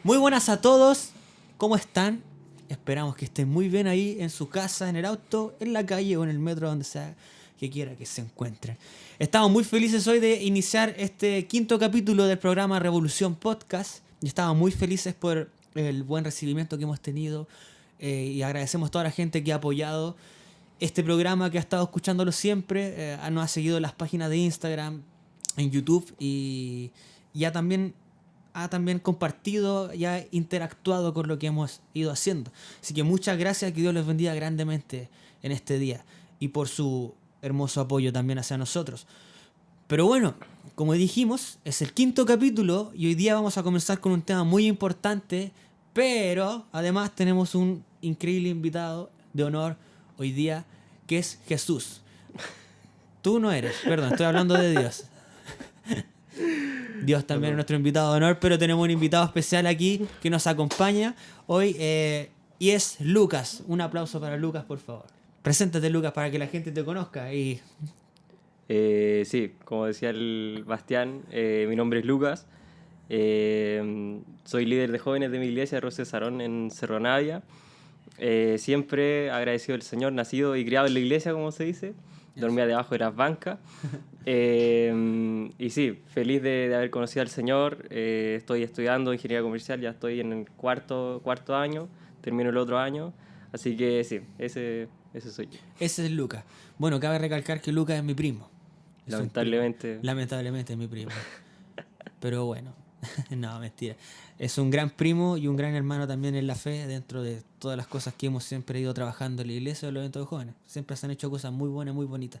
Muy buenas a todos, ¿cómo están? Esperamos que estén muy bien ahí en su casa, en el auto, en la calle o en el metro, donde sea que quiera que se encuentren. Estamos muy felices hoy de iniciar este quinto capítulo del programa Revolución Podcast y estamos muy felices por el buen recibimiento que hemos tenido y agradecemos a toda la gente que ha apoyado este programa, que ha estado escuchándolo siempre, nos ha seguido en las páginas de Instagram, en YouTube y ya también ha también compartido y ha interactuado con lo que hemos ido haciendo. Así que muchas gracias, que Dios les bendiga grandemente en este día y por su hermoso apoyo también hacia nosotros. Pero bueno, como dijimos, es el quinto capítulo y hoy día vamos a comenzar con un tema muy importante, pero además tenemos un increíble invitado de honor hoy día, que es Jesús. Tú no eres, perdón, estoy hablando de Dios. Dios también es nuestro invitado de honor, pero tenemos un invitado especial aquí que nos acompaña hoy y es Lucas. Un aplauso para Lucas, por favor. Preséntate, Lucas, para que la gente te conozca. Sí, como decía el Bastián, mi nombre es Lucas. Soy líder de jóvenes de mi iglesia, Roce Sarón, en Cerro Navia. Siempre agradecido al Señor, nacido y criado en la iglesia, como se dice. Dormía debajo de las bancas. Y sí, feliz de haber conocido al Señor. Estoy estudiando ingeniería comercial, ya estoy en el cuarto año, termino el otro año. Así que sí, ese soy yo. Ese es Lucas. Bueno, cabe recalcar que Lucas es mi primo. Lamentablemente. Lamentablemente es mi primo. Pero bueno, no, mentira. Es un gran primo y un gran hermano también en la fe, dentro de todas las cosas que hemos siempre ido trabajando en la iglesia o en los eventos de jóvenes. Siempre se han hecho cosas muy buenas, muy bonitas.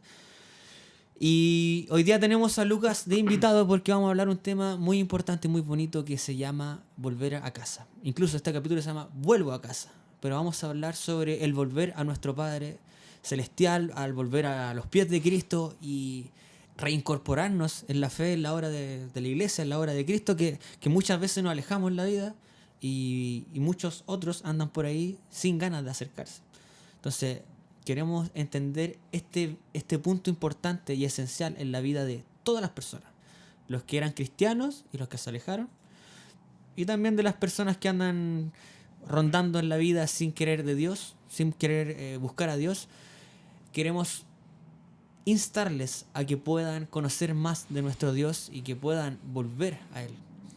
Y hoy día tenemos a Lucas de invitado porque vamos a hablar un tema muy importante y muy bonito que se llama volver a casa. Incluso este capítulo se llama Vuelvo a casa. Pero vamos a hablar sobre el volver a nuestro Padre Celestial, al volver a los pies de Cristo y reincorporarnos en la fe, en la obra de la iglesia, en la obra de Cristo, que muchas veces nos alejamos en la vida y muchos otros andan por ahí sin ganas de acercarse. Entonces, queremos entender este punto importante y esencial en la vida de todas las personas. Los que eran cristianos y los que se alejaron. Y también de las personas que andan rondando en la vida sin querer de Dios, sin querer buscar a Dios. Queremos instarles a que puedan conocer más de nuestro Dios y que puedan volver a Él,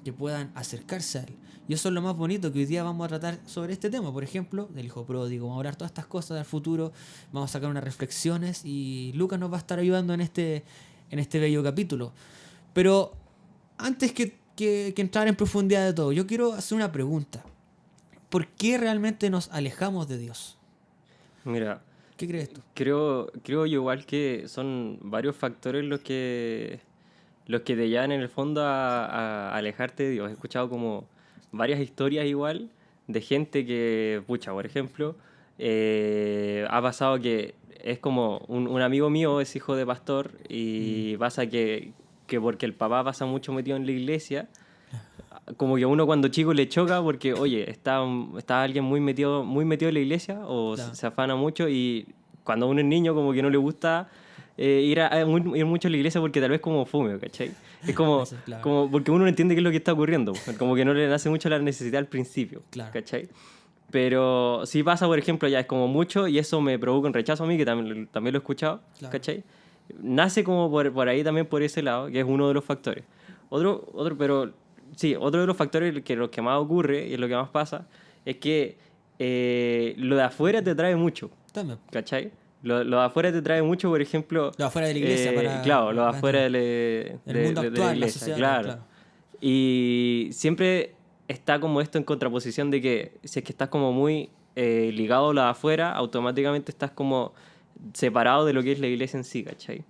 que puedan acercarse a Él. Y eso es lo más bonito, que hoy día vamos a tratar sobre este tema, por ejemplo, del hijo pródigo. Vamos a hablar todas estas cosas del futuro, vamos a sacar unas reflexiones y Lucas nos va a estar ayudando en este bello capítulo. Pero antes que entrar en profundidad de todo, yo quiero hacer una pregunta. ¿Por qué realmente nos alejamos de Dios? Mira, ¿Qué crees tú? creo yo igual que son varios factores los que te llevan en el fondo a alejarte de Dios. He escuchado como varias historias igual de gente que, pucha, por ejemplo, ha pasado que es como un amigo mío es hijo de pastor y pasa que porque el papá pasa mucho metido en la iglesia, como que a uno cuando chico le choca porque, oye, está alguien muy metido en la iglesia o Claro. se afana mucho, y cuando uno es niño como que no le gusta ir mucho a la iglesia porque tal vez como fume, ¿cachai? Es como, Eso es claro. como porque uno no entiende qué es lo que está ocurriendo, como que no le nace mucho la necesidad al principio, Claro. ¿cachai? Pero si pasa, por ejemplo, ya es como mucho y eso me provoca un rechazo a mí, que también lo he escuchado, Claro. ¿cachai? Nace como por ahí también, por ese lado, que es uno de los factores. Pero sí, otro de los factores que lo que más ocurre y es lo que más pasa es que lo de afuera te trae mucho, También. ¿cachai? Lo de afuera te trae mucho, por ejemplo... Lo afuera de la iglesia, claro, lo de afuera el mundo de actual, la la iglesia, sociedad, claro. Y siempre está como esto en contraposición de que si es que estás como muy ligado a lo de afuera, automáticamente estás como separado de lo que es la iglesia en sí, ¿cachai?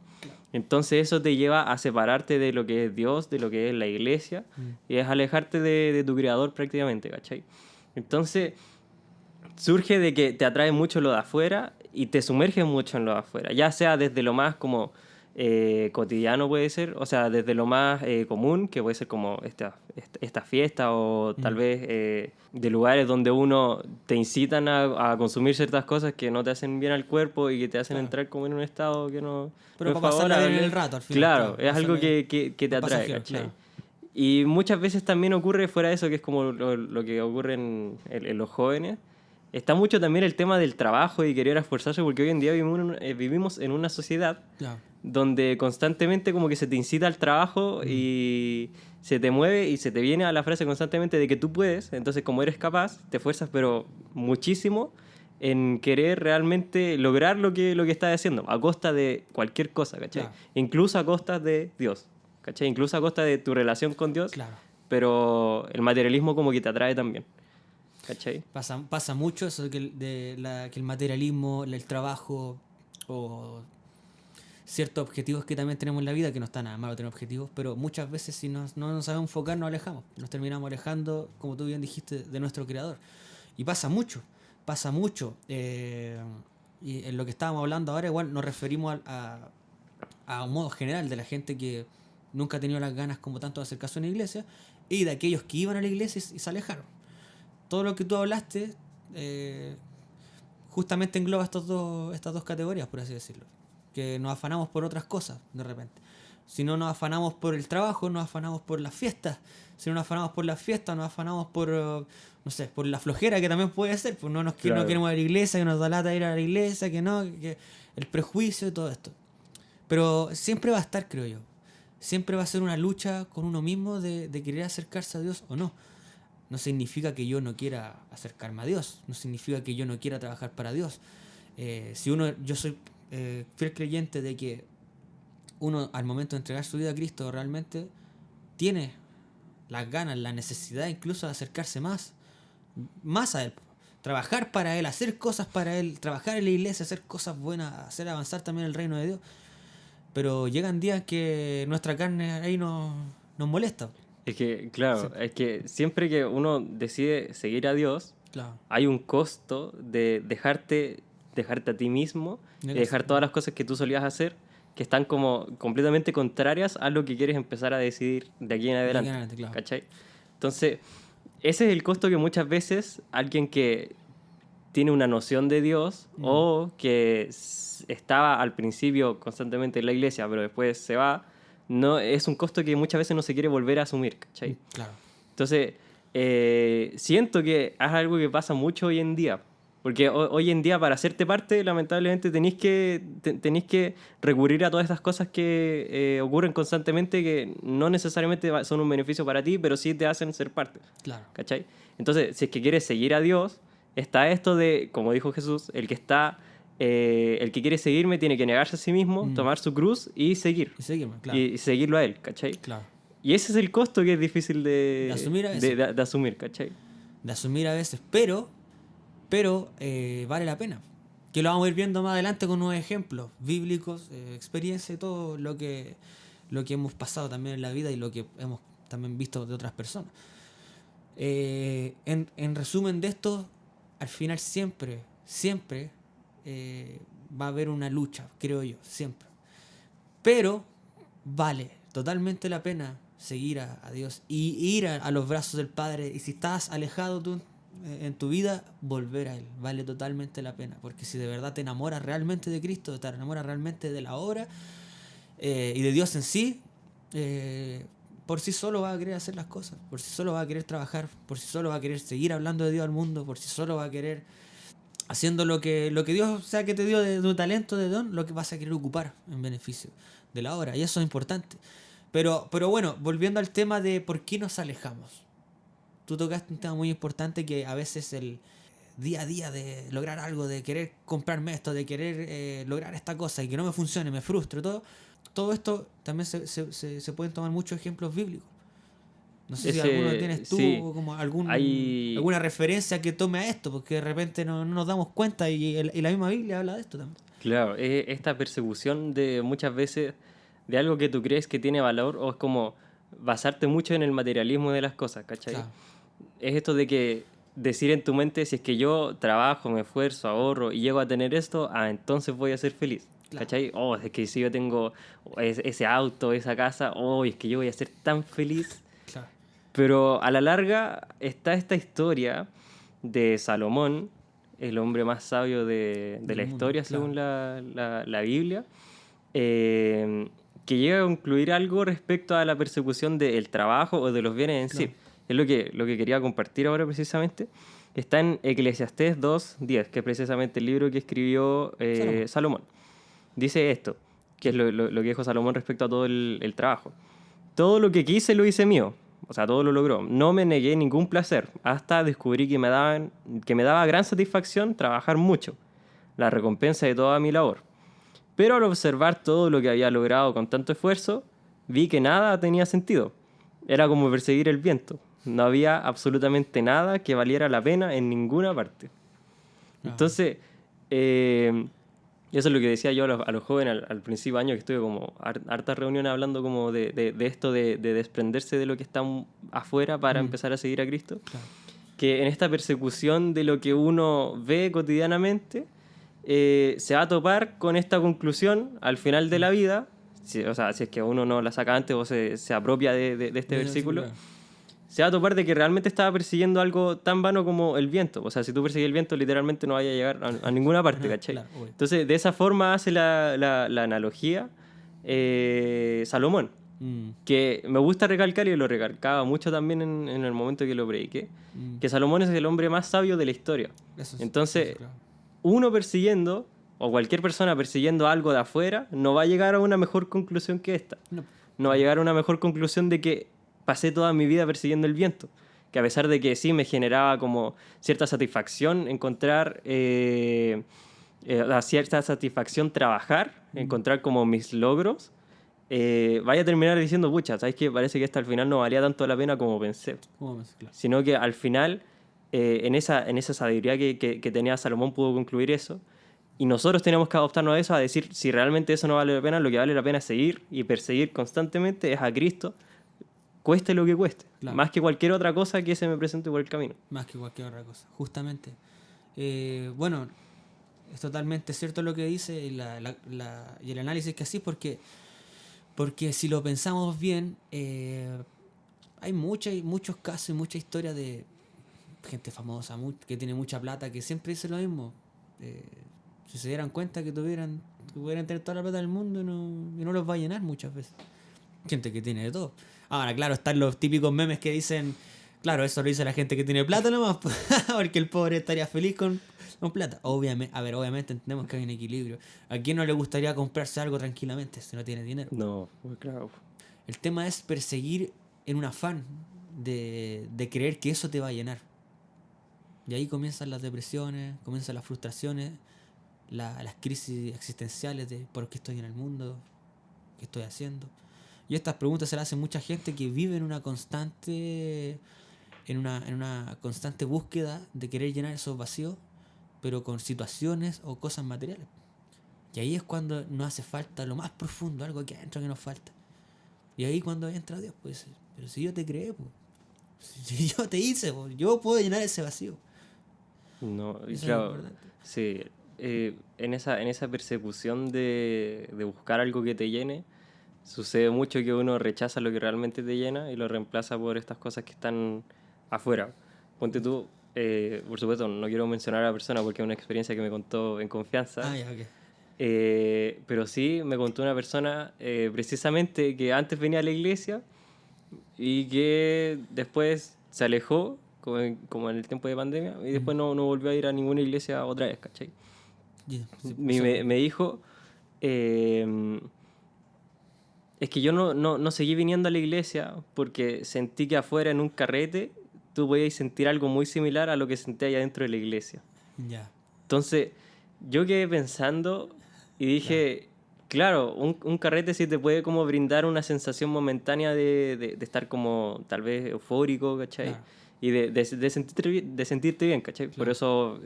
Entonces eso te lleva a separarte de lo que es Dios, de lo que es la iglesia, y es alejarte de tu creador prácticamente, ¿cachai? Entonces surge de que te atrae mucho lo de afuera y te sumerges mucho en lo de afuera, ya sea desde lo más como cotidiano puede ser, o sea, desde lo más común, que puede ser como esta fiesta o tal vez de lugares donde uno te incitan a consumir ciertas cosas que no te hacen bien al cuerpo y que te hacen entrar como en un estado que no... Pero no es para pasarla bien en favorable. el rato, al final. Claro, es algo pasarla que te atrae, pasajero, ¿cachai? claro. Y muchas veces también ocurre fuera de eso, que es como lo que ocurre en los jóvenes. Está mucho también el tema del trabajo y querer esforzarse, porque hoy en día vivimos en una sociedad Claro. donde constantemente como que se te incita al trabajo y se te mueve y se te viene a la frase constantemente de que tú puedes. Entonces, como eres capaz, te esfuerzas pero muchísimo en querer realmente lograr lo que estás haciendo, a costa de cualquier cosa, ¿cachai? Claro. Incluso a costa de Dios, ¿cachai? Incluso a costa de tu relación con Dios, Claro. pero el materialismo como que te atrae también, ¿cachai? Pasa mucho eso de que el materialismo, el trabajo o ciertos objetivos que también tenemos en la vida, que no está nada malo tener objetivos, pero muchas veces si no nos sabemos enfocar nos alejamos, nos terminamos alejando, como tú bien dijiste, de nuestro creador. Y pasa mucho. Y en lo que estábamos hablando ahora igual nos referimos a un modo general de la gente que nunca ha tenido las ganas como tanto de hacer caso en la iglesia y de aquellos que iban a la iglesia y se alejaron. Todo lo que tú hablaste justamente engloba estas dos categorías, por así decirlo. Que nos afanamos por otras cosas, de repente. Si no nos afanamos por el trabajo, nos afanamos por las fiestas. Si no nos afanamos por las fiestas, nos afanamos por, no sé, por la flojera, que también puede ser. Pues no Claro. queremos ir a la iglesia, que nos da lata ir a la iglesia, que no, que el prejuicio y todo esto. Pero siempre va a estar, creo yo. Siempre va a ser una lucha con uno mismo de querer acercarse a Dios o no. No significa que yo no quiera acercarme a Dios. No significa que yo no quiera trabajar para Dios. Yo soy fiel creyente de que uno al momento de entregar su vida a Cristo realmente tiene las ganas, la necesidad incluso de acercarse más a Él. Trabajar para Él, hacer cosas para Él, trabajar en la iglesia, hacer cosas buenas, hacer avanzar también el reino de Dios. Pero llegan días que nuestra carne ahí nos molesta. Es que, claro, es que siempre que uno decide seguir a Dios, Claro. hay un costo de dejarte a ti mismo y dejar todas las cosas que tú solías hacer que están como completamente contrarias a lo que quieres empezar a decidir de aquí en adelante. Claro. ¿Cachai? Entonces, ese es el costo que muchas veces alguien que tiene una noción de Dios o que estaba al principio constantemente en la iglesia, pero después se va, no, es un costo que muchas veces no se quiere volver a asumir, ¿cachai? Claro. Entonces, siento que es algo que pasa mucho hoy en día. Porque hoy en día, para hacerte parte, lamentablemente, tenéis que recurrir a todas estas cosas que ocurren constantemente, que no necesariamente son un beneficio para ti, pero sí te hacen ser parte. Claro. ¿Cachai? Entonces, si es que quieres seguir a Dios, está esto de, como dijo Jesús, el que quiere seguirme tiene que negarse a sí mismo, tomar su cruz y seguir. Y seguimos, claro. Y seguirlo a Él, ¿cachai? Claro. Y ese es el costo que es difícil de asumir a veces. de asumir, ¿cachai? De asumir a veces, pero vale la pena. Que lo vamos a ir viendo más adelante con nuevos ejemplos bíblicos, experiencia y todo lo que hemos pasado también en la vida y lo que hemos también visto de otras personas. En resumen de esto, al final siempre va a haber una lucha, creo yo, siempre. Pero vale totalmente la pena seguir a Dios y ir a los brazos del Padre. Y si estás alejado tú en tu vida, volver a Él. Vale totalmente la pena. Porque si de verdad te enamoras realmente de Cristo, te enamoras realmente de la obra y de Dios en sí, por sí solo va a querer hacer las cosas. Por sí solo va a querer trabajar. Por sí solo va a querer seguir hablando de Dios al mundo. Por sí solo va a querer haciendo lo que Dios sea que te dio de tu talento, de don, lo que vas a querer ocupar en beneficio de la obra. Y eso es importante. Pero bueno, volviendo al tema de por qué nos alejamos. Tú tocaste un tema muy importante, que a veces el día a día de lograr algo, de querer comprarme esto, de querer lograr esta cosa y que no me funcione, me frustro, todo esto también se pueden tomar muchos ejemplos bíblicos. No sé si alguno tienes tú, sí, o como alguna referencia que tome a esto, porque de repente no nos damos cuenta y la misma Biblia habla de esto también. Claro, esta persecución de muchas veces de algo que tú crees que tiene valor, o es como basarte mucho en el materialismo de las cosas, ¿cachai? Claro. Es esto de que decir en tu mente, si es que yo trabajo, me esfuerzo, ahorro y llego a tener esto, entonces voy a ser feliz. Claro. ¿Cachai? Es que si yo tengo ese auto, esa casa, es que yo voy a ser tan feliz. Claro. Pero a la larga está esta historia de Salomón, el hombre más sabio de la historia, claro, según la Biblia, que llega a concluir algo respecto a la persecución del trabajo o de los bienes en sí. Claro. Es lo que quería compartir ahora precisamente. Está en Eclesiastés 2:10, que es precisamente el libro que escribió Salomón. Salomón. Dice esto, que es lo que dijo Salomón respecto a todo el trabajo. Todo lo que quise lo hice mío, o sea, todo lo logró. No me negué ningún placer, hasta descubrí que me daba gran satisfacción trabajar mucho, la recompensa de toda mi labor. Pero al observar todo lo que había logrado con tanto esfuerzo, vi que nada tenía sentido. Era como perseguir el viento. No había absolutamente nada que valiera la pena en ninguna parte. Ah, Entonces, eso es lo que decía yo a los jóvenes al principio de año, que estuve como hartas reuniones hablando como de esto de desprenderse de lo que está afuera para empezar a seguir a Cristo. claro. Que en esta persecución de lo que uno ve cotidianamente, se va a topar con esta conclusión al final de la vida, o sea, si es que uno no la saca antes o se apropia de este versículo, Claro. se va a topar de que realmente estaba persiguiendo algo tan vano como el viento. O sea, si tú persigues el viento, literalmente no vaya a llegar a ninguna parte, ¿cachai? Claro, obvio. Entonces, de esa forma hace la analogía Salomón, Mm, que me gusta recalcar y lo recalcaba mucho también en el momento que lo prediqué, mm. que Salomón es el hombre más sabio de la historia. Eso Entonces, claro. uno persiguiendo, o cualquier persona persiguiendo algo de afuera, no va a llegar a una mejor conclusión que esta. No. No va a llegar a una mejor conclusión de que pasé toda mi vida persiguiendo el viento. Que a pesar de que sí me generaba como cierta satisfacción encontrar, cierta satisfacción trabajar, encontrar como mis logros, vaya a terminar diciendo, pucha, ¿sabes qué? Parece que esto al final no valía tanto la pena como pensé. ¿Cómo ves? Claro. Sino que al final, en esa sabiduría que tenía Salomón, pudo concluir eso. Y nosotros tenemos que adoptarnos a eso, a decir, si realmente eso no vale la pena, lo que vale la pena es seguir y perseguir constantemente es a Cristo, cueste lo que cueste. Claro. Más que cualquier otra cosa que se me presente por el camino. Más que cualquier otra cosa, justamente. Bueno, es totalmente cierto lo que dice y el análisis que así, porque si lo pensamos bien, hay muchos casos y mucha historia de gente famosa que tiene mucha plata que siempre dice lo mismo. Si se dieran cuenta que pudieran tener toda la plata del mundo y no los va a llenar muchas veces. Gente que tiene de todo. Ahora, claro, están los típicos memes que dicen, claro, eso lo dice la gente que tiene plata nomás, porque el pobre estaría feliz con plata. Obviamente entendemos que hay un equilibrio. ¿A quién no le gustaría comprarse algo tranquilamente si no tiene dinero? No, muy claro. El tema es perseguir en un afán de creer que eso te va a llenar. Y ahí comienzan las depresiones, comienzan las frustraciones, las crisis existenciales de por qué estoy en el mundo, qué estoy haciendo. Y estas preguntas se las hace mucha gente que vive en una constante búsqueda de querer llenar esos vacíos, pero con situaciones o cosas materiales. Y ahí es cuando nos hace falta lo más profundo, algo aquí adentro que nos falta. Y ahí cuando entra Dios, pues, pero si yo te creé, pues, si yo te hice, pues, yo puedo llenar ese vacío. No, y Eso es claro, importante. sí. En esa persecución de buscar algo que te llene, sucede mucho que uno rechaza lo que realmente te llena y lo reemplaza por estas cosas que están afuera. Ponte tú, por supuesto, no quiero mencionar a la persona porque es una experiencia que me contó en confianza. Ah, ya, ok. Pero sí me contó una persona precisamente que antes venía a la iglesia y que después se alejó, como en el tiempo de pandemia, y después no volvió a ir a ninguna iglesia otra vez, ¿cachai? Yeah, sí, Me dijo, es que yo no seguí viniendo a la iglesia porque sentí que afuera en un carrete tú podías sentir algo muy similar a lo que sentí allá dentro de la iglesia. ya. Entonces, yo quedé pensando y dije, claro, un carrete sí te puede como brindar una sensación momentánea de estar como tal vez eufórico, ¿cachai? Claro. Y de sentirte bien, ¿cachai? Por Claro. eso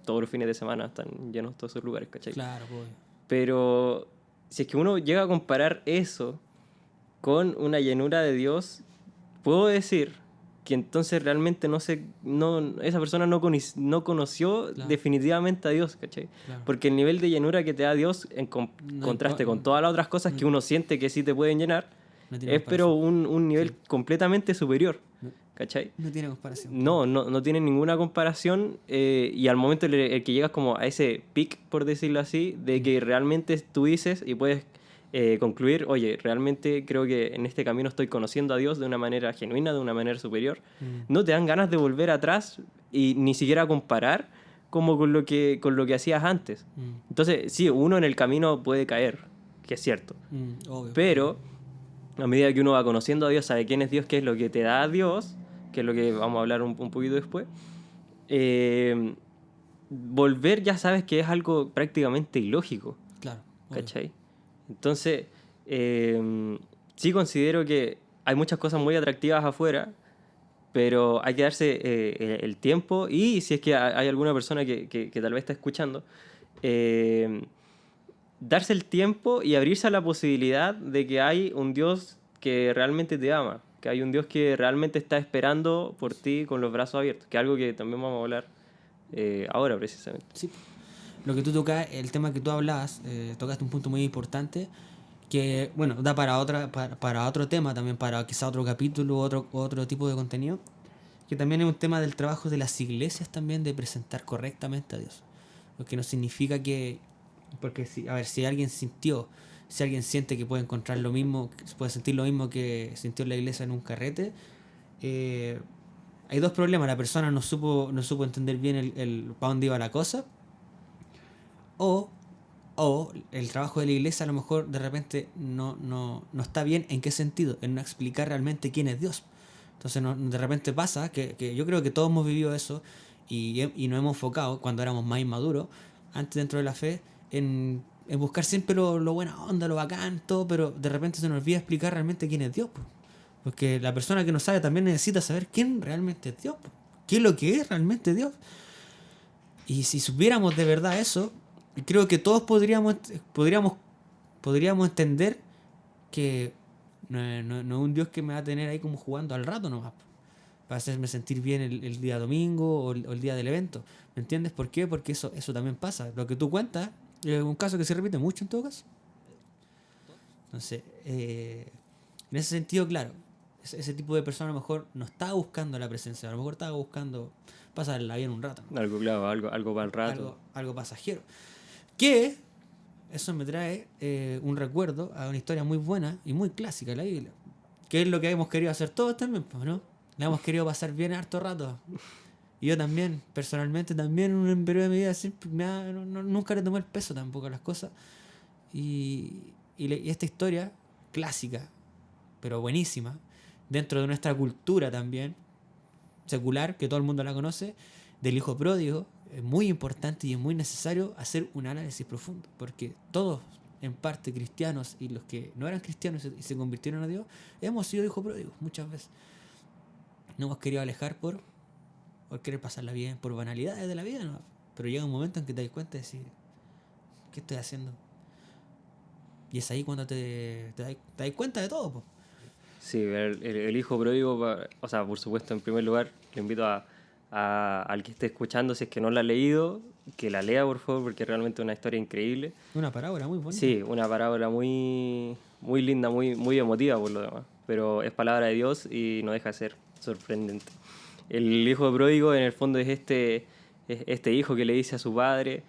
todos los fines de semana están llenos todos esos lugares, ¿cachai? Claro, pues. Pero si es que uno llega a comparar eso con una llenura de Dios, puedo decir que entonces realmente esa persona no conoció Claro. definitivamente a Dios, ¿cachai? Claro. Porque el nivel de llenura que te da Dios en contraste con todas las otras cosas que uno siente que sí te pueden llenar, No tiene es pero comparación. un nivel completamente superior, ¿cachai? No tiene comparación. No tiene ninguna comparación y al momento el que llegas como a ese peak, por decirlo así, de que realmente tú dices y puedes concluir, oye, realmente creo que en este camino estoy conociendo a Dios de una manera genuina, de una manera superior. No te dan ganas de volver atrás y ni siquiera comparar como con lo que hacías antes. Entonces, sí, uno en el camino puede caer, que es cierto. Obvio. Pero a medida que uno va conociendo a Dios, sabe quién es Dios, qué es lo que te da a Dios, que es lo que vamos a hablar un poquito después, volver ya sabes que es algo prácticamente ilógico. Claro. Obvio. ¿Cachai? Entonces, sí considero que hay muchas cosas muy atractivas afuera, pero hay que darse el tiempo y si es que hay alguna persona que tal vez está escuchando, darse el tiempo y abrirse a la posibilidad de que hay un Dios que realmente te ama, que hay un Dios que realmente está esperando por ti con los brazos abiertos, que es algo que también vamos a hablar ahora precisamente. Sí. Lo que tú tocas, el tema que tú hablabas, tocaste un punto muy importante que, bueno, da para otro tema también, para quizá otro capítulo, otro tipo de contenido, que también es un tema del trabajo de las iglesias también, de presentar correctamente a Dios. Porque no significa que, porque si, a ver, si alguien siente que puede encontrar lo mismo, que puede sentir lo mismo que sintió en la iglesia en un carrete, hay dos problemas. La persona no supo entender bien el para dónde iba la cosa, o el trabajo de la iglesia a lo mejor de repente no está bien. ¿En qué sentido? En no explicar realmente quién es Dios. Entonces de repente pasa que yo creo que todos hemos vivido eso y nos hemos enfocado cuando éramos más inmaduros, antes dentro de la fe, en buscar siempre lo buena onda, lo bacán, todo, pero de repente se nos olvida explicar realmente quién es Dios. Po. Porque la persona que no sabe también necesita saber quién realmente es Dios. Po. ¿Qué es lo que es realmente Dios? Y si supiéramos de verdad eso, creo que todos podríamos entender que no es un Dios que me va a tener ahí como jugando al rato nomás, para hacerme sentir bien el día domingo o el día del evento. ¿Me entiendes por qué? Porque eso también pasa. Lo que tú cuentas es un caso que se repite mucho en todo caso. Entonces, en ese sentido, claro, ese tipo de persona a lo mejor no estaba buscando la presencia, a lo mejor estaba buscando pasarla bien un rato, ¿no? Algo claro, algo para el rato. Algo pasajero. Que eso me trae un recuerdo a una historia muy buena y muy clásica de la Biblia. Que es lo que hemos querido hacer todos también, pues, ¿no? La hemos querido pasar bien harto rato. Y yo también, personalmente, también en un periodo de mi vida siempre nunca le tomé el peso tampoco a las cosas. Y esta historia clásica, pero buenísima, dentro de nuestra cultura también, secular, que todo el mundo la conoce, del hijo pródigo, es muy importante y es muy necesario hacer un análisis profundo, porque todos, en parte cristianos y los que no eran cristianos y se convirtieron a Dios, hemos sido hijos pródigos muchas veces. Nos hemos querido alejar por querer pasarla bien, por banalidades de la vida, ¿no? Pero llega un momento en que te das cuenta de decir, ¿qué estoy haciendo? Y es ahí cuando te das cuenta de todo, po. Sí, el hijo pródigo, o sea, por supuesto, en primer lugar, le invito al que esté escuchando, si es que no la ha leído, que la lea, por favor, porque es realmente una historia increíble. Una parábola muy bonita. Sí, una parábola muy, muy linda, muy emotiva por lo demás, pero es palabra de Dios y no deja de ser sorprendente. El hijo pródigo, en el fondo, es este hijo que le dice a su padre,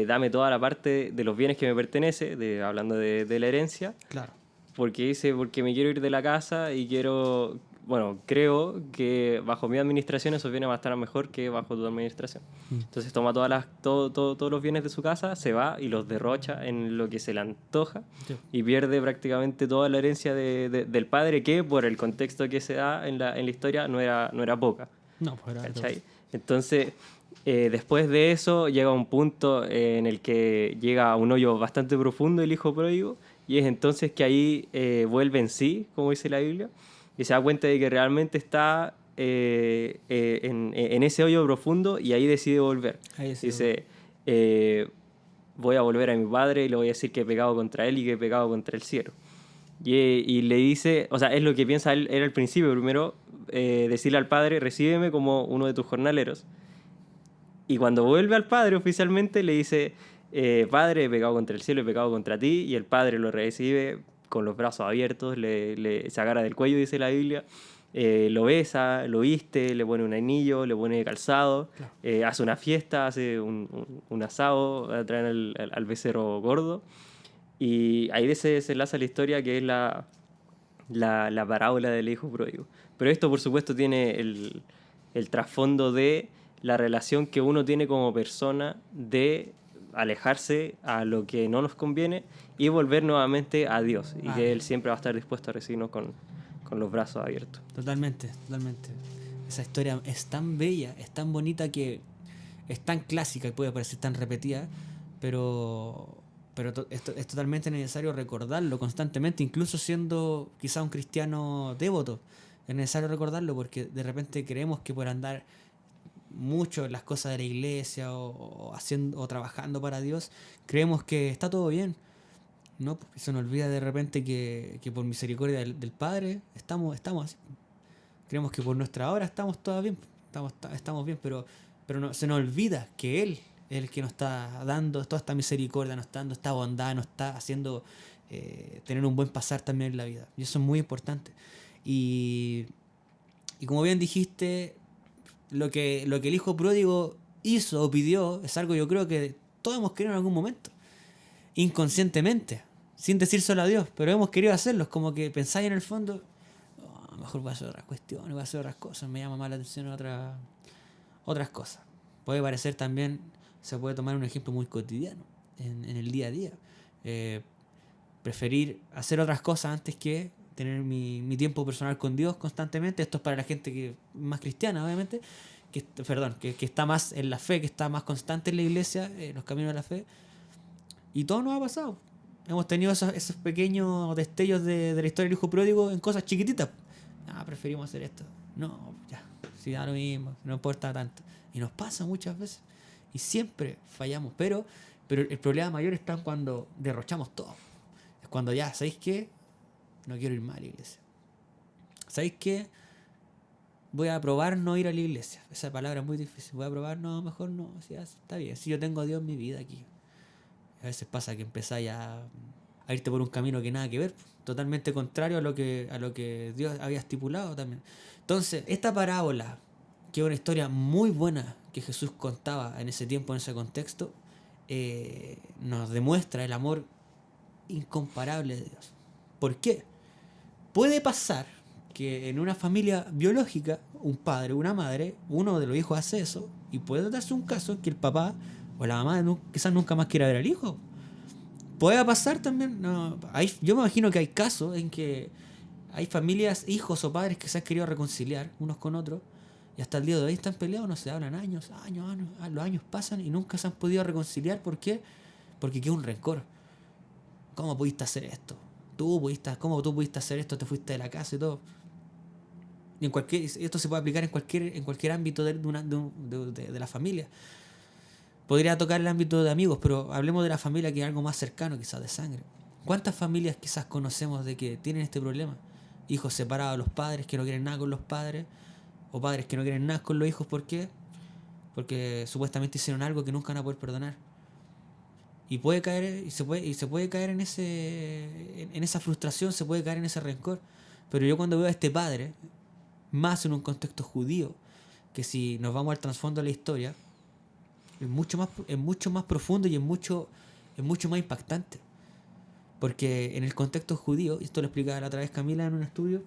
dame toda la parte de los bienes que me pertenece, hablando de la herencia, Claro. porque me quiero ir de la casa y creo que bajo mi administración esos bienes van a estar mejor que bajo tu administración. Entonces toma todos los bienes de su casa, se va y los derrocha en lo que se le antoja, Sí. y pierde prácticamente toda la herencia del padre, que por el contexto que se da en la historia no era poca. No, pues era ¿Cachai? Entonces, después de eso llega un punto en el que llega a un hoyo bastante profundo el hijo pródigo, y es entonces que ahí vuelve en sí, como dice la Biblia, y se da cuenta de que realmente está en ese hoyo profundo, y ahí decide volver. Dice, voy a volver a mi padre y le voy a decir que he pecado contra él y que he pecado contra el cielo. Y le dice, o sea, es lo que piensa él al principio, primero, decirle al padre, recíbeme como uno de tus jornaleros. Y cuando vuelve al padre oficialmente le dice, padre, he pecado contra el cielo, he pecado contra ti, y el padre lo recibe con los brazos abiertos, se agarra del cuello, dice la Biblia, lo besa, lo viste, le pone un anillo, le pone calzado, claro. Hace una fiesta, hace un asado, traen al becerro gordo, Y ahí se desenlaza la historia que es la parábola del hijo pródigo. Pero esto, por supuesto, tiene el trasfondo de la relación que uno tiene como persona de alejarse a lo que no nos conviene y volver nuevamente a Dios. Y que Él siempre va a estar dispuesto a recibirnos con los brazos abiertos. Totalmente, totalmente. Esa historia es tan bella, es tan bonita que es tan clásica y puede parecer tan repetida, pero es totalmente necesario recordarlo constantemente, incluso siendo quizá un cristiano devoto. Es necesario recordarlo porque de repente creemos que por andar mucho en las cosas de la iglesia o haciendo o trabajando para Dios, creemos que está todo bien. No, porque se nos olvida de repente que por misericordia del Padre estamos así. Creemos que por nuestra obra estamos todos bien, estamos bien, pero no, se nos olvida que Él es el que nos está dando toda esta misericordia, nos está dando esta bondad, nos está haciendo tener un buen pasar también en la vida. Y eso es muy importante. Y, y como bien dijiste, lo que el hijo pródigo hizo o pidió es algo yo creo que todos hemos querido en algún momento, inconscientemente, sin decírselo a Dios, pero hemos querido hacerlo. Es como que pensáis en el fondo, "Oh, mejor voy a hacer otras cuestiones, voy a hacer otras cosas, me llama más la atención otras cosas". Puede parecer también, se puede tomar un ejemplo muy cotidiano, en el día a día. Eh, Preferir hacer otras cosas antes que tener mi tiempo personal con Dios constantemente. Esto es para la gente que más cristiana, obviamente, que está más en la fe, que está más constante en la iglesia, en los caminos de la fe. Y todo nos ha pasado. Hemos tenido esos pequeños destellos de la historia del hijo pródigo en cosas chiquititas. Ah, preferimos hacer esto. No, ya, si da lo mismo, no importa tanto. Y nos pasa muchas veces. Y siempre fallamos. Pero el problema mayor está cuando derrochamos todo. Es cuando ya, ¿sabéis qué? No quiero ir más a la iglesia. ¿Sabéis qué? Voy a probar no ir a la iglesia. Esa palabra es muy difícil. Voy a probar, no, mejor no. O sea, está bien. Si yo tengo a Dios en mi vida aquí. A veces pasa que empezáis a irte por un camino que nada que ver, totalmente contrario a lo que Dios había estipulado también. Entonces, esta parábola, que es una historia muy buena que Jesús contaba en ese tiempo, en ese contexto, nos demuestra el amor incomparable de Dios. ¿Por qué? Puede pasar que en una familia biológica, un padre o una madre, uno de los hijos hace eso, y puede darse un caso en que el papá o la mamá quizás nunca más quiera ver al hijo. Puede pasar también, no, yo me imagino que hay casos en que hay familias, hijos o padres que se han querido reconciliar unos con otros y hasta el día de hoy están peleados, no se hablan años, los años pasan y nunca se han podido reconciliar. ¿Por qué? Porque queda un rencor. ¿Cómo pudiste hacer esto? ¿Cómo tú pudiste hacer esto? Te fuiste de la casa y todo. Y esto se puede aplicar en cualquier ámbito de la familia. Podría tocar el ámbito de amigos, pero hablemos de la familia, que es algo más cercano, quizás de sangre. ¿Cuántas familias quizás conocemos de que tienen este problema? Hijos separados de los padres, que no quieren nada con los padres, o padres que no quieren nada con los hijos. ¿Por qué? Porque supuestamente hicieron algo que nunca van a poder perdonar. Y se puede caer en esa frustración, se puede caer en ese rencor. Pero yo cuando veo a este padre, más en un contexto judío, que si nos vamos al trasfondo de la historia, es mucho más profundo y es mucho más impactante. Porque en el contexto judío, y esto lo explicaba la otra vez Camila en un estudio,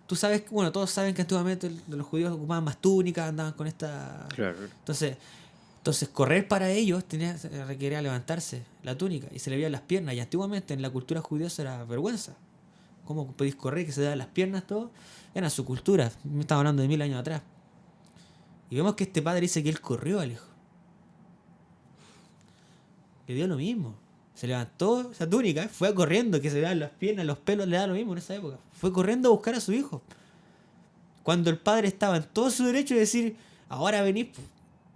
tú sabes, bueno, todos saben que antiguamente los judíos ocupaban más túnicas, andaban con esta... Claro. Entonces correr para ellos requería levantarse la túnica y se le veían las piernas. Y antiguamente en la cultura judía eso era vergüenza. ¿Cómo podéis correr que se vean las piernas todo? Era su cultura. Me estaba hablando de 1000 años atrás. Y vemos que este padre dice que él corrió al hijo. Le dio lo mismo. Se levantó esa túnica, fue corriendo, que se vean las piernas, los pelos, le da lo mismo en esa época. Fue corriendo a buscar a su hijo. Cuando el padre estaba en todo su derecho de decir, ahora venís,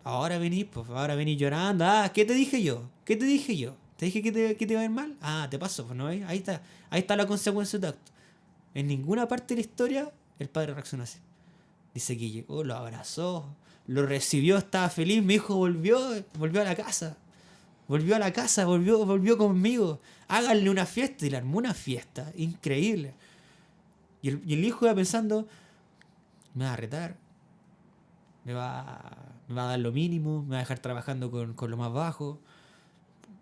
ahora venís llorando. Ah, ¿qué te dije yo? ¿Qué te dije yo? ¿Te dije que te iba a ir mal? Ah, te pasó, pues no ves. Ahí está la consecuencia de tu acto. En ninguna parte de la historia el padre reaccionó así. Dice que llegó, lo abrazó, lo recibió, estaba feliz, mi hijo volvió a la casa. Volvió a la casa, volvió conmigo. Háganle una fiesta. Y le armó una fiesta increíble. Y el hijo iba pensando, me va a retar, me va a dar lo mínimo, me va a dejar trabajando con lo más bajo.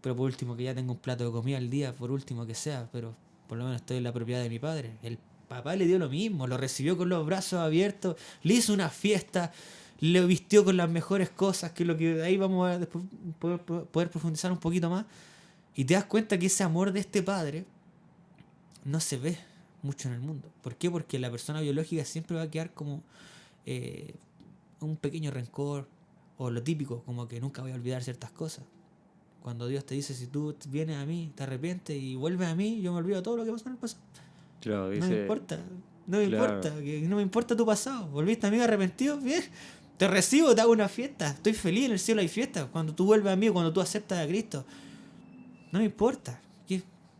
pero por último que ya tengo un plato de comida al día, por último que sea, pero por lo menos estoy en la propiedad de mi padre. El papá le dio lo mismo, lo recibió con los brazos abiertos, le hizo una fiesta, le vistió con las mejores cosas, que es lo que ahí vamos a después poder profundizar un poquito más. Y te das cuenta que ese amor de este padre no se ve mucho en el mundo. ¿Por qué? Porque la persona biológica siempre va a quedar como eh, un pequeño rencor, o lo típico, como que nunca voy a olvidar ciertas cosas. Cuando Dios te dice, si tú vienes a mí, te arrepientes y vuelves a mí, yo me olvido todo lo que pasó en el pasado. Claro, No me dice, importa, no me claro, importa, que no me importa tu pasado. Volviste a mí arrepentido, bien. Te recibo, te hago una fiesta. Estoy feliz, en el cielo hay fiesta. Cuando tú vuelves a mí, cuando tú aceptas a Cristo, no me importa.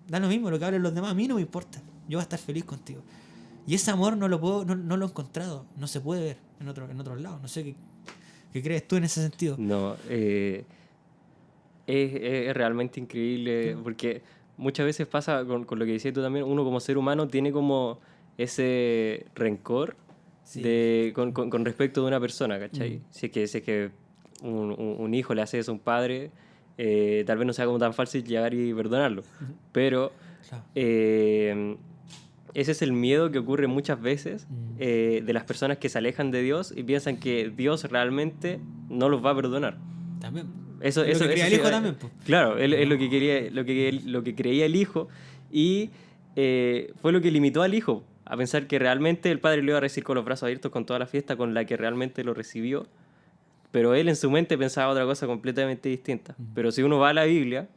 Da lo mismo lo que hablen los demás, a mí no me importa. Yo voy a estar feliz contigo. Y ese amor no lo puedo, no lo he encontrado, no se puede ver en otros lados. No sé qué crees tú en ese sentido. no, es realmente increíble porque muchas veces pasa con lo que decías tú también, uno como ser humano tiene como ese rencor Sí. con respecto de una persona, ¿cachai? Mm. Si es que un hijo le hace eso a un padre, tal vez no sea como tan fácil llegar y perdonarlo. Pero Claro. eh, ese es el miedo que ocurre muchas veces Mm. de las personas que se alejan de Dios y piensan que Dios realmente no los va a perdonar. También. Eso, Es lo eso, que eso crea el sí, hijo también, pues. claro, él es lo que No. quería, lo que creía el hijo y fue lo que limitó al hijo a pensar que realmente el padre lo iba a recibir con los brazos abiertos con toda la fiesta con la que realmente lo recibió, pero él en su mente pensaba otra cosa completamente distinta. Pero si uno va a la Biblia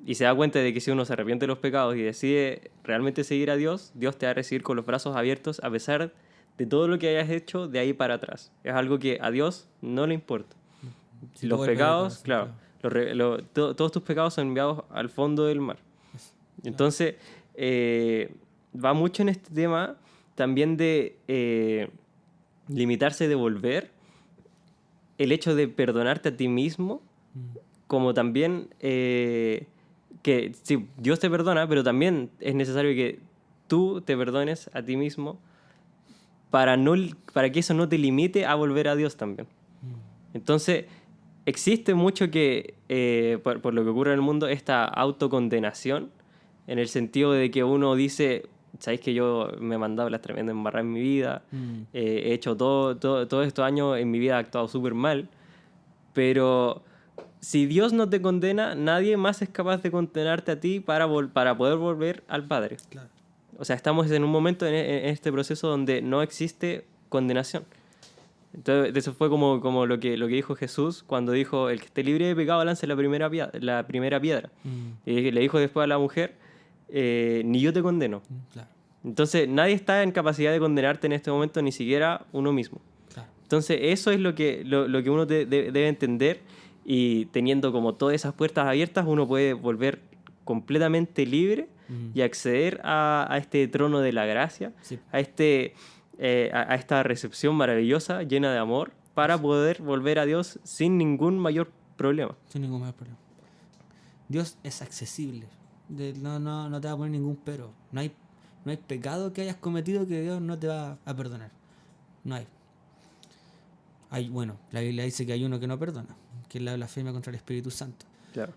y se da cuenta de que si uno se arrepiente de los pecados y decide realmente seguir a Dios, Dios te va a recibir con los brazos abiertos a pesar de todo lo que hayas hecho de ahí para atrás. Es algo que a Dios no le importa. Si tú Los vuelves de pecados, corazón, claro, claro. todos tus pecados son enviados al fondo del mar. Eso, claro. Entonces, va mucho en este tema también de limitarse de volver, el hecho de perdonarte a ti mismo, Mm. como también que sí, Dios te perdona, pero también es necesario que tú te perdones a ti mismo para, no, para que eso no te limite a volver a Dios también. Mm. Entonces, existe mucho que, por lo que ocurre en el mundo, esta autocondenación, en el sentido de que uno dice, sabéis que yo me he mandado las tremendas embarradas en mi vida, Mm. he hecho todos estos años en mi vida, he actuado súper mal, pero si Dios no te condena, nadie más es capaz de condenarte a ti para poder volver al Padre. Claro. O sea, estamos en un momento en este proceso donde no existe condenación. Entonces, eso fue como lo que dijo Jesús cuando dijo, el que esté libre de pecado lance la primera piedra. Mm. Y le dijo después a la mujer, ni yo te condeno. Mm. Claro. Entonces, nadie está en capacidad de condenarte en este momento, ni siquiera uno mismo. Claro. Entonces, eso es lo que uno debe entender y teniendo como todas esas puertas abiertas, uno puede volver completamente libre Mm. y acceder a este trono de la gracia, Sí. a a esta recepción maravillosa, llena de amor, para poder volver a Dios sin ningún mayor problema. Sin ningún más problema. Dios es accesible. No te va a poner ningún pero. No hay pecado que hayas cometido que Dios no te va a perdonar. No hay. Bueno, la Biblia dice que hay uno que no perdona, que es la blasfemia contra el Espíritu Santo. Claro.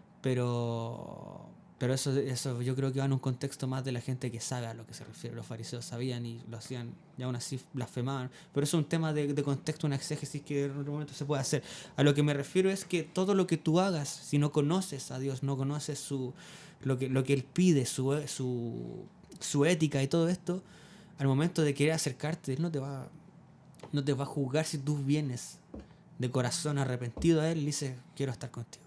Pero eso yo creo que va en un contexto más de la gente que sabe a lo que se refiere. Los fariseos sabían y lo hacían, y aún así blasfemaban. Pero eso es un tema de contexto, una exégesis que en otro momento se puede hacer. A lo que me refiero es que todo lo que tú hagas, si no conoces a Dios, no conoces lo que Él pide, su ética y todo esto, al momento de querer acercarte, Él no te va a juzgar si tú vienes de corazón arrepentido a Él y dices, quiero estar contigo.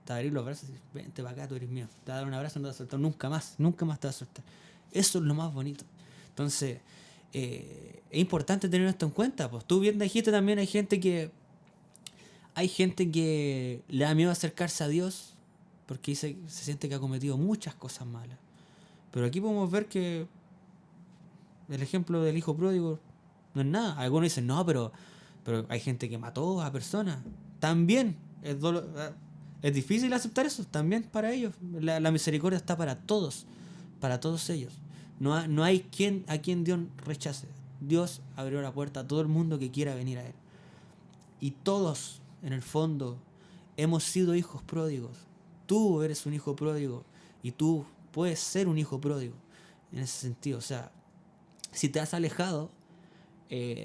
Te va a abrir los brazos y dices, vente para acá, tú eres mío. Te va a dar un abrazo y no te va a soltar nunca más te va a soltar. Eso es lo más bonito. Entonces, es importante tener esto en cuenta. Pues tú bien dijiste también, hay gente que le da miedo acercarse a Dios porque se siente que ha cometido muchas cosas malas. Pero aquí podemos ver que el ejemplo del hijo pródigo no es nada. Algunos dicen, no, pero hay gente que mató a personas. También es difícil aceptar eso, también para ellos. La misericordia está para todos ellos. No hay a quien Dios rechace. Dios abrió la puerta a todo el mundo que quiera venir a Él. Y todos, en el fondo, hemos sido hijos pródigos. tú eres un hijo pródigo y tú puedes ser un hijo pródigo en ese sentido. O sea, si te has alejado,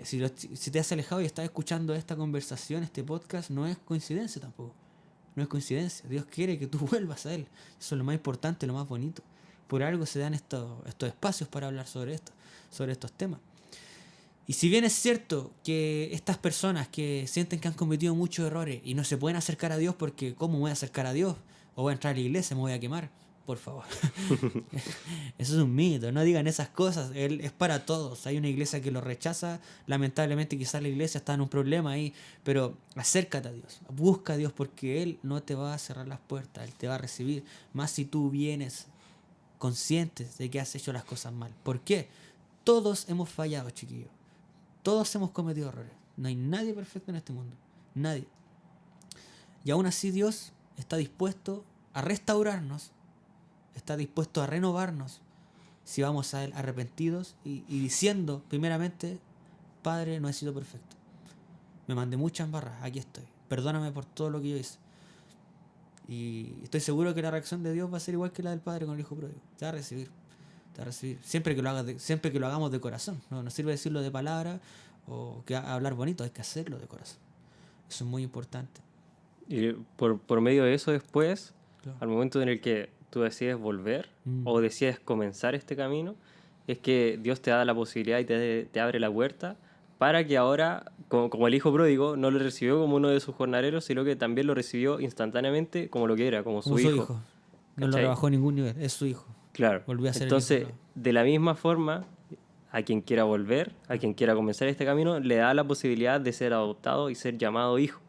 si te has alejado y estás escuchando esta conversación, este podcast, no es coincidencia tampoco. No es coincidencia. Dios quiere que tú vuelvas a Él. Eso es lo más importante, lo más bonito. Por algo se dan estos espacios para hablar sobre esto, sobre estos temas. Y si bien es cierto que estas personas que sienten que han cometido muchos errores y no se pueden acercar a Dios porque ¿cómo me voy a acercar a Dios? O voy a entrar a la iglesia, me voy a quemar. Por favor. Eso es un mito, no digan esas cosas. Él es para todos. Hay una iglesia que lo rechaza. Lamentablemente quizás la iglesia está en un problema ahí. Pero acércate a Dios. Busca a Dios porque Él no te va a cerrar las puertas. Él te va a recibir. Más si tú vienes conscientes de que has hecho las cosas mal. ¿Por qué? Todos hemos fallado, chiquillos. Todos hemos cometido errores. No hay nadie perfecto en este mundo. Nadie. Y aún así Dios está dispuesto a restaurarnos. Está dispuesto a renovarnos si vamos a Él arrepentidos y diciendo primeramente, Padre, no he sido perfecto. Me mandé muchas barras, aquí estoy. Perdóname por todo lo que yo hice. Y estoy seguro que la reacción de Dios va a ser igual que la del Padre con el Hijo pródigo. Te va a recibir. Te va a recibir. Siempre que lo hagamos de corazón. No sirve decirlo de palabra o que hablar bonito, hay que hacerlo de corazón. Eso es muy importante. Y por medio de eso después, Claro. al momento en el que tú decides volver o decides comenzar este camino, es que Dios te da la posibilidad y te abre la puerta para que ahora, como el hijo pródigo, no lo recibió como uno de sus jornaleros, sino que también lo recibió instantáneamente como lo que era, como Como su su hijo. hijo. No lo ¿Cachai? rebajó a ningún nivel. Es su hijo. Claro. Volvió a ser el Entonces, hijo. de la misma forma, a quien quiera volver, a quien quiera comenzar este camino, le da la posibilidad de ser adoptado y ser llamado hijo,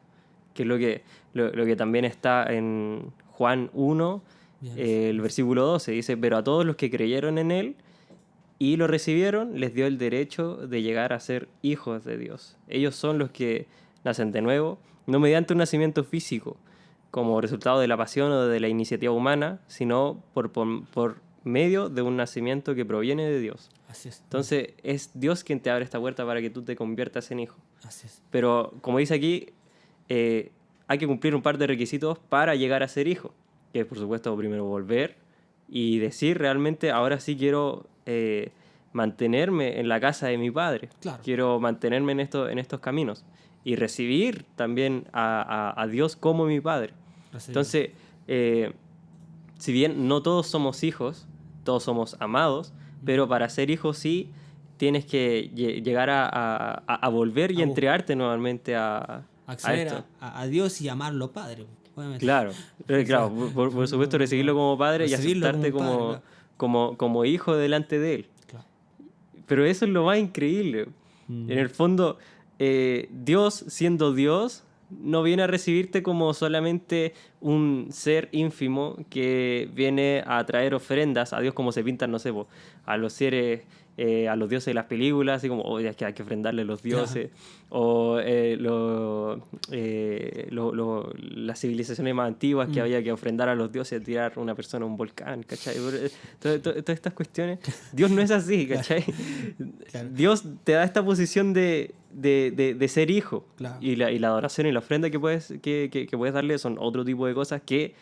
que es lo que también está en Juan 1, Bien. el versículo 12. Dice, pero a todos los que creyeron en él y lo recibieron, les dio el derecho de llegar a ser hijos de Dios. Ellos son los que nacen de nuevo, no mediante un nacimiento físico, como resultado de la pasión o de la iniciativa humana, sino por medio de un nacimiento que proviene de Dios. Así es. Entonces es Dios quien te abre esta puerta para que tú te conviertas en hijo. Así es. Pero como dice aquí, hay que cumplir un par de requisitos para llegar a ser hijo, que es por supuesto primero volver y decir realmente ahora sí quiero mantenerme en la casa de mi padre, Claro. quiero mantenerme en estos caminos y recibir también a Dios como mi padre. Recibir. Entonces, si bien no todos somos hijos, todos somos amados, pero para ser hijo sí tienes que llegar a volver y A entregarte nuevamente a acceder esto. a Dios y amarlo Padre, obviamente. Claro, claro, por supuesto recibirlo como padre y Recibirlo aceptarte como un padre, como hijo delante de él. claro. Pero eso es lo más increíble. En el fondo, Dios, siendo Dios, no viene a recibirte como solamente un ser ínfimo que viene a traer ofrendas a Dios como se pintan, no sé, a los seres, a los dioses de las películas, así como, oye, es que hay que ofrendarle a los dioses, o las civilizaciones más antiguas que había que ofrendar a los dioses, tirar una persona a un volcán, ¿cachai? Todas estas cuestiones. Dios no es así, ¿cachai? Claro. Dios te da esta posición de ser hijo. Claro. Y la adoración y la ofrenda que puedes darle son otro tipo de cosas que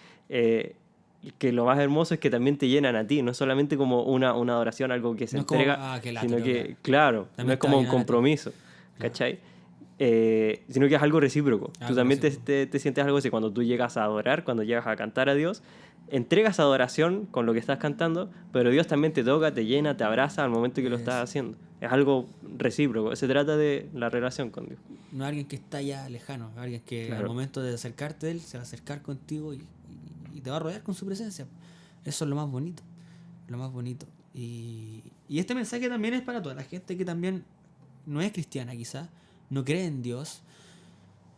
lo más hermoso es que también te llenan a ti, no es solamente como una adoración, algo que se No es como, entrega, qué sino lata, que, claro, También no es te va como a un llenar a ti. compromiso, ¿cachai? Sino que es algo recíproco. Tú Algo también recíproco. te sientes algo así cuando tú llegas a adorar, cuando llegas a cantar a Dios, entregas adoración con lo que estás cantando, pero Dios también te toca, te llena, te abraza al momento que lo estás haciendo. Es algo recíproco. Se trata de la relación con Dios. No alguien que está ya lejano, alguien que Claro. al momento de acercarte a él se va a acercar contigo y te va a rodear con su presencia. Eso es lo más bonito. Lo más bonito. Y este mensaje también es para toda la gente que también no es cristiana, quizás, no cree en Dios.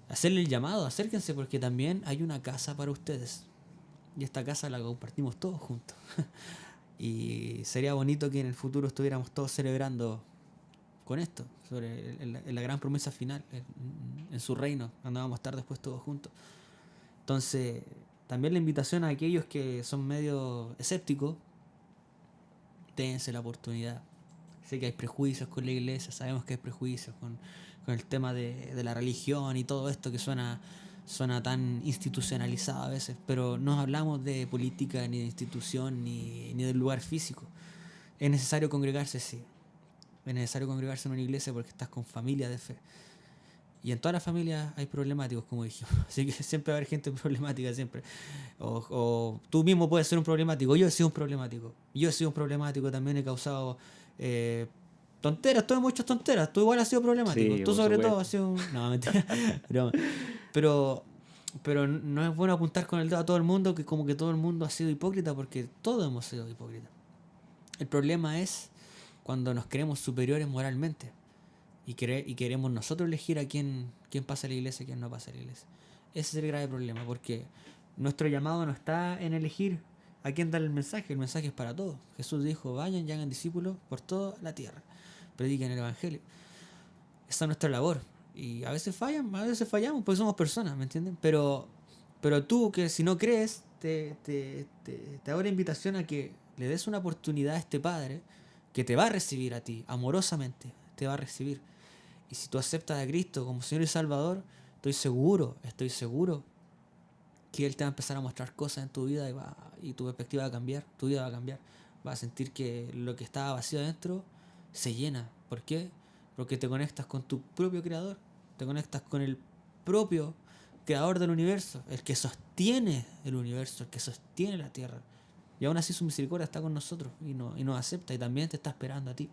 Hacerle el llamado, acérquense porque también hay una casa para ustedes. Y esta casa la compartimos todos juntos. Y sería bonito que en el futuro estuviéramos todos celebrando con esto, sobre la gran promesa final, en su reino, cuando vamos a estar después todos juntos. Entonces, también la invitación a aquellos que son medio escépticos, dense la oportunidad. Sé que hay prejuicios con la iglesia, sabemos que hay prejuicios con el tema de la religión y todo esto que suena suena tan institucionalizado a veces, pero no hablamos de política, ni de institución, ni del lugar físico. Es necesario congregarse, sí. Es necesario congregarse en una iglesia porque estás con familia de fe. Y en todas las familias hay problemáticos, como dijimos. Así que siempre va a haber gente problemática, siempre. O tú mismo puedes ser un problemático. Yo he sido un problemático. Yo he sido un problemático, también he causado tonteras. Tú muchas tonteras. Tú igual has sido problemático. Sí, Tú por sobre todo supuesto. has sido un... No, mentira. Broma. Pero no es bueno apuntar con el dedo a todo el mundo, que como que todo el mundo ha sido hipócrita, porque todos hemos sido hipócritas. El problema es cuando nos creemos superiores moralmente y queremos nosotros elegir a quién pasa a la iglesia y quién no pasa a la iglesia. Ese es el grave problema, porque nuestro llamado no está en elegir a quién dar el mensaje es para todos. Jesús dijo, vayan y hagan discípulos por toda la tierra, prediquen el evangelio. Esa es nuestra labor. Y a veces fallamos porque somos personas, ¿me entienden? Pero tú, que si no crees, te hago la invitación a que le des una oportunidad a este Padre que te va a recibir a ti, amorosamente, te va a recibir. Y si tú aceptas a Cristo como Señor y Salvador, estoy seguro que Él te va a empezar a mostrar cosas en tu vida y tu perspectiva va a cambiar, tu vida va a cambiar. Vas a sentir que lo que estaba vacío adentro se llena. ¿Por qué? Porque te conectas con tu propio Creador, te conectas con el propio Creador del universo, el que sostiene el universo, el que sostiene la tierra. Y aún así su misericordia está con nosotros y nos acepta y también te está esperando a ti.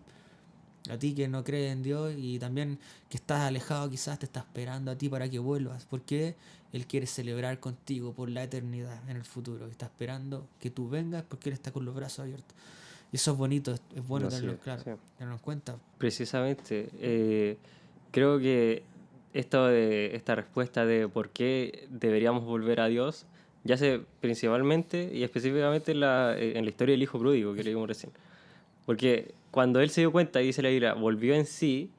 A ti que no crees en Dios y también que estás alejado, quizás te está esperando a ti para que vuelvas, porque Él quiere celebrar contigo por la eternidad en el futuro. Está esperando que tú vengas porque Él está con los brazos abiertos. Y eso es bonito, es bueno Así tenerlo es, claro, sí. tenerlo en cuenta. Precisamente, creo que esta respuesta de por qué deberíamos volver a Dios yace principalmente y específicamente en la historia del hijo pródigo que leímos recién. Porque cuando él se dio cuenta, y dice la Biblia, volvió en sí,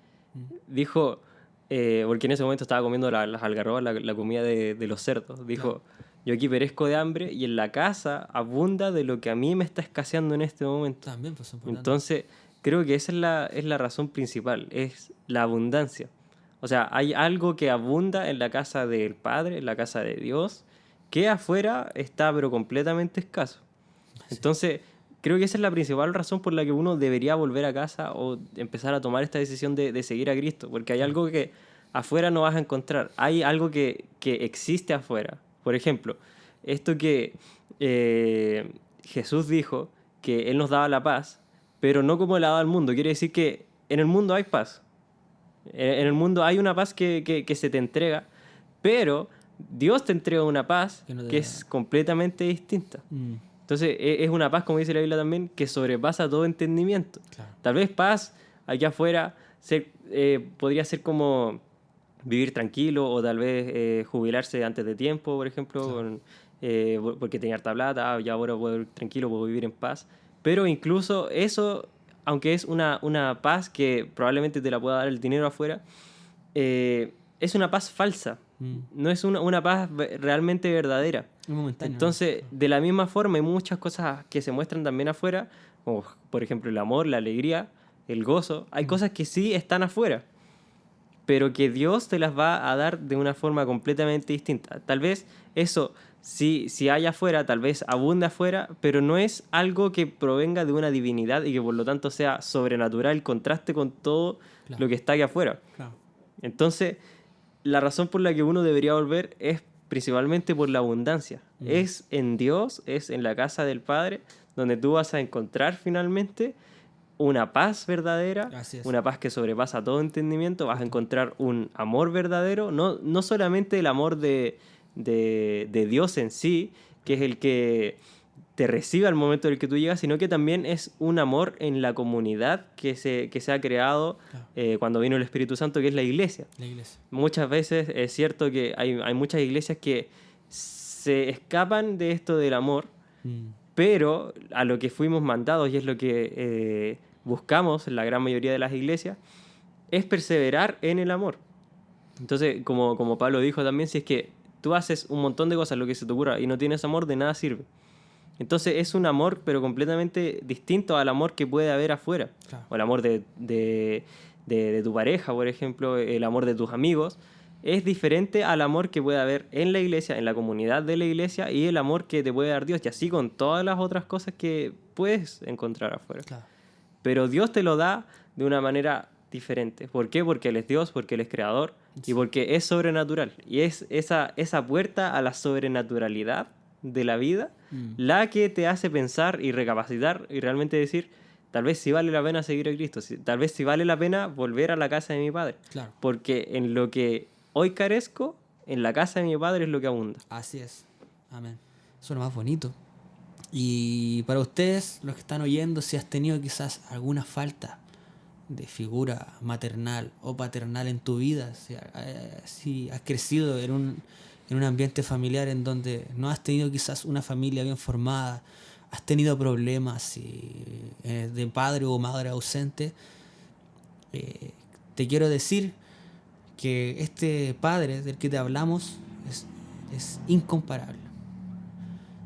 dijo, porque en ese momento estaba comiendo las algarrobas, la comida de los cerdos, dijo, Claro. yo aquí perezco de hambre y en la casa abunda de lo que a mí me está escaseando en este momento. También pues es importante. Entonces, creo que esa es la razón principal, es la abundancia. O sea, hay algo que abunda en la casa del Padre, en la casa de Dios, que afuera está pero completamente escaso. Sí. Entonces, creo que esa es la principal razón por la que uno debería volver a casa o empezar a tomar esta decisión de seguir a Cristo, porque hay algo que afuera no vas a encontrar, hay algo que existe afuera. Por ejemplo, esto que Jesús dijo, que Él nos daba la paz, pero no como la da al mundo. Quiere decir que en el mundo hay paz. En el mundo hay una paz que se te entrega, pero Dios te entrega una paz Que no te que da- es completamente distinta. Mm, Entonces, es una paz, como dice la Biblia también, que sobrepasa todo entendimiento. claro. Tal vez paz aquí afuera podría ser como vivir tranquilo o tal vez jubilarse antes de tiempo, por ejemplo, Claro. porque tenía harta plata, ya ahora puedo vivir tranquilo, puedo vivir en paz. Pero incluso eso, aunque es una paz que probablemente te la pueda dar el dinero afuera, es una paz falsa. Mm. No es una paz realmente verdadera. Es momentáneo, Entonces, ¿no? de la misma forma, hay muchas cosas que se muestran también afuera, como por ejemplo el amor, la alegría, el gozo. Hay cosas que sí están afuera, pero que Dios te las va a dar de una forma completamente distinta. Tal vez eso, si hay afuera, tal vez abunde afuera, pero no es algo que provenga de una divinidad y que por lo tanto sea sobrenatural, el contraste con todo Claro. lo que está aquí afuera. Claro. Entonces, la razón por la que uno debería volver es principalmente por la abundancia. Es en Dios, es en la casa del Padre, donde tú vas a encontrar finalmente una paz verdadera, Así es. una paz que sobrepasa todo entendimiento, vas a encontrar un amor verdadero, no solamente el amor de Dios en sí, que es el que te recibe al momento en el que tú llegas, sino que también es un amor en la comunidad que se ha creado Claro. cuando vino el Espíritu Santo, que es la iglesia. La iglesia. Muchas veces es cierto que hay muchas iglesias que se escapan de esto del amor, Mm. pero a lo que fuimos mandados, y es lo que buscamos en la gran mayoría de las iglesias, es perseverar en el amor. Entonces, como Pablo dijo también, si es que tú haces un montón de cosas, lo que se te ocurra, y no tienes amor, de nada sirve. Entonces es un amor, pero completamente distinto al amor que puede haber afuera. Claro. O el amor de tu pareja, por ejemplo, el amor de tus amigos. es diferente al amor que puede haber en la iglesia, en la comunidad de la iglesia, y el amor que te puede dar Dios, y así con todas las otras cosas que puedes encontrar afuera. Claro. Pero Dios te lo da de una manera diferente. ¿Por qué? Porque Él es Dios, porque Él es creador y porque es sobrenatural. Y es esa puerta a la sobrenaturalidad de la vida la que te hace pensar y recapacitar y realmente decir, tal vez sí vale la pena seguir a Cristo, tal vez sí vale la pena volver a la casa de mi Padre. Claro. Porque en lo que hoy carezco, en la casa de mi Padre es lo que abunda. Así es. Amén. Eso es lo más bonito. Y para ustedes, los que están oyendo, si has tenido quizás alguna falta de figura maternal o paternal en tu vida, si has crecido en un ambiente familiar en donde no has tenido quizás una familia bien formada, has tenido problemas de padre o madre ausente, te quiero decir que este padre del que te hablamos es incomparable.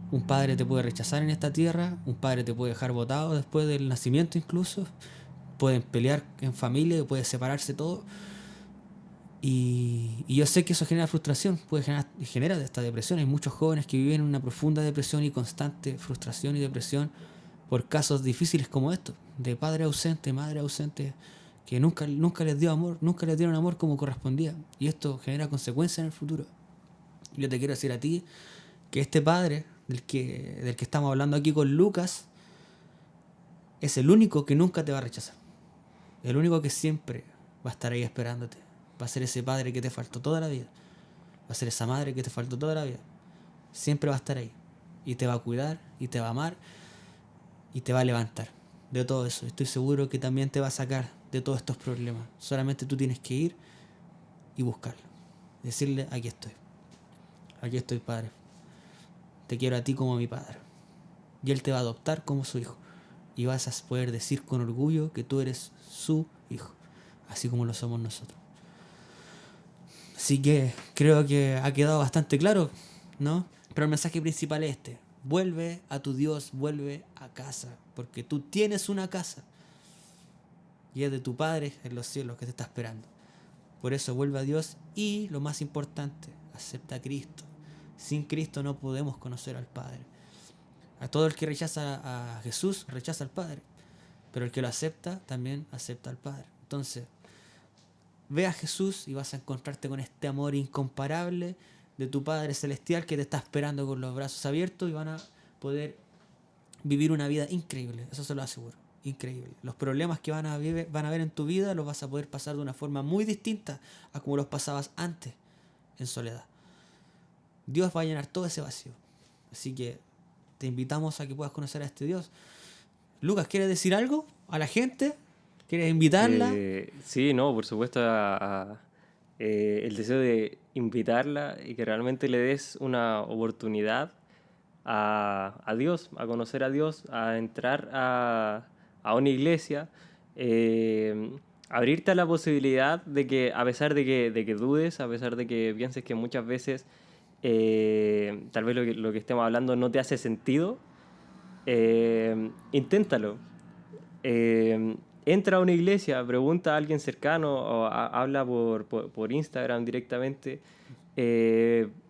Un padre te puede rechazar en esta tierra, un padre te puede dejar botado después del nacimiento incluso, pueden pelear en familia, puede separarse todo. Y yo sé que eso genera frustración, genera esta depresión. Hay muchos jóvenes que viven en una profunda depresión y constante frustración y depresión por casos difíciles como estos, de padre ausente, madre ausente, que nunca les dio amor, nunca les dieron amor como correspondía. Y esto genera consecuencias en el futuro. Yo te quiero decir a ti que este padre del que estamos hablando aquí con Lucas es el único que nunca te va a rechazar. El único que siempre va a estar ahí esperándote. Va a ser ese padre que te faltó toda la vida. Va a ser esa madre que te faltó toda la vida. Siempre va a estar ahí. Y te va a cuidar, y te va a amar, y te va a levantar de todo eso. Estoy seguro que también te va a sacar de todos estos problemas. Solamente tú tienes que ir y buscarlo. Decirle, aquí estoy. Aquí estoy, Padre. Te quiero a ti como a mi Padre. Y Él te va a adoptar como su hijo. Y vas a poder decir con orgullo que tú eres su hijo. Así como lo somos nosotros. Así que creo que ha quedado bastante claro, ¿no? Pero el mensaje principal es este. Vuelve a tu Dios, vuelve a casa. Porque tú tienes una casa. Y es de tu Padre en los cielos que te está esperando. Por eso vuelve a Dios y, lo más importante, acepta a Cristo. Sin Cristo no podemos conocer al Padre. A todo el que rechaza a Jesús, rechaza al Padre. Pero el que lo acepta, también acepta al Padre. Entonces, ve a Jesús y vas a encontrarte con este amor incomparable de tu Padre Celestial que te está esperando con los brazos abiertos y van a poder vivir una vida increíble. Eso se lo aseguro. Increíble. Los problemas que van a ver en tu vida los vas a poder pasar de una forma muy distinta a como los pasabas antes en soledad. Dios va a llenar todo ese vacío. Así que te invitamos a que puedas conocer a este Dios. Lucas, ¿quieres decir algo a la gente? ¿Quieres invitarla? Sí, no, por supuesto, el deseo de invitarla y que realmente le des una oportunidad a Dios, a conocer a Dios, a entrar a una iglesia, abrirte a la posibilidad de que, a pesar de que dudes, a pesar de que pienses que muchas veces tal vez lo que estemos hablando no te hace sentido, inténtalo. Entra a una iglesia, pregunta a alguien cercano o habla por Instagram directamente.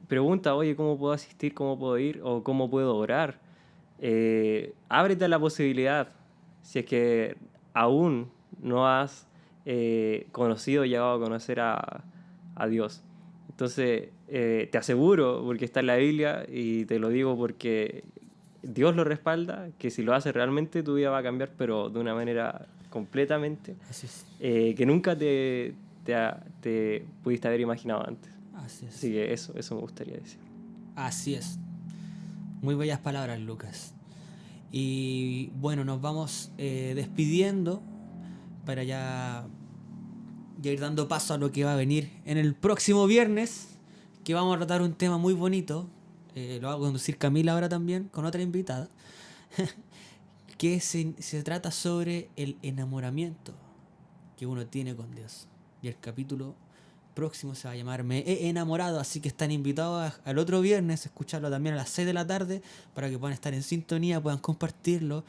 Pregunta, oye, ¿cómo puedo asistir? ¿Cómo puedo ir? ¿O cómo puedo orar? Ábrete a la posibilidad, si es que aún no has conocido o llegado a conocer a Dios. Entonces, te aseguro, porque está en la Biblia, y te lo digo porque Dios lo respalda, que si lo haces realmente tu vida va a cambiar, pero de una manera completamente Así es. que nunca te pudiste haber imaginado antes. Así es. Así que eso me gustaría decir. Así es. Muy bellas palabras, Lucas. Y bueno, nos vamos despidiendo para ya ir dando paso a lo que va a venir en el próximo viernes, que vamos a tratar un tema muy bonito. Lo va a conducir Camila ahora también, con otra invitada, que se trata sobre el enamoramiento que uno tiene con Dios. Y el capítulo próximo se va a llamar Me he enamorado, así que están invitados al otro viernes a escucharlo también a las 6 de la tarde para que puedan estar en sintonía, puedan compartirlo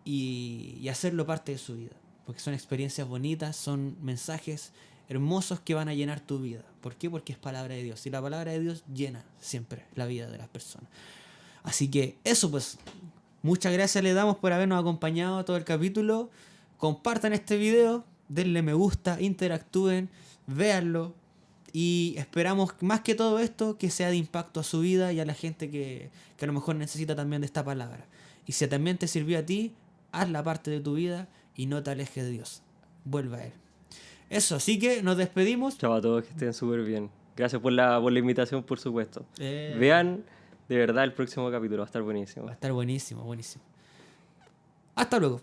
y hacerlo parte de su vida. Porque son experiencias bonitas, son mensajes hermosos que van a llenar tu vida. ¿Por qué? Porque es palabra de Dios. Y la palabra de Dios llena siempre la vida de las personas. Así que eso pues. Muchas gracias le damos por habernos acompañado todo el capítulo. Compartan este video, denle me gusta, interactúen, véanlo. Y esperamos más que todo esto que sea de impacto a su vida y a la gente que a lo mejor necesita también de esta palabra. Y si también te sirvió a ti, haz la parte de tu vida y no te alejes de Dios. Vuelve a Él. Eso, así que nos despedimos. Chao a todos, que estén súper bien. Gracias por la invitación, por supuesto. Eh. Vean de verdad el próximo capítulo, va a estar buenísimo. Va a estar buenísimo, buenísimo. Hasta luego.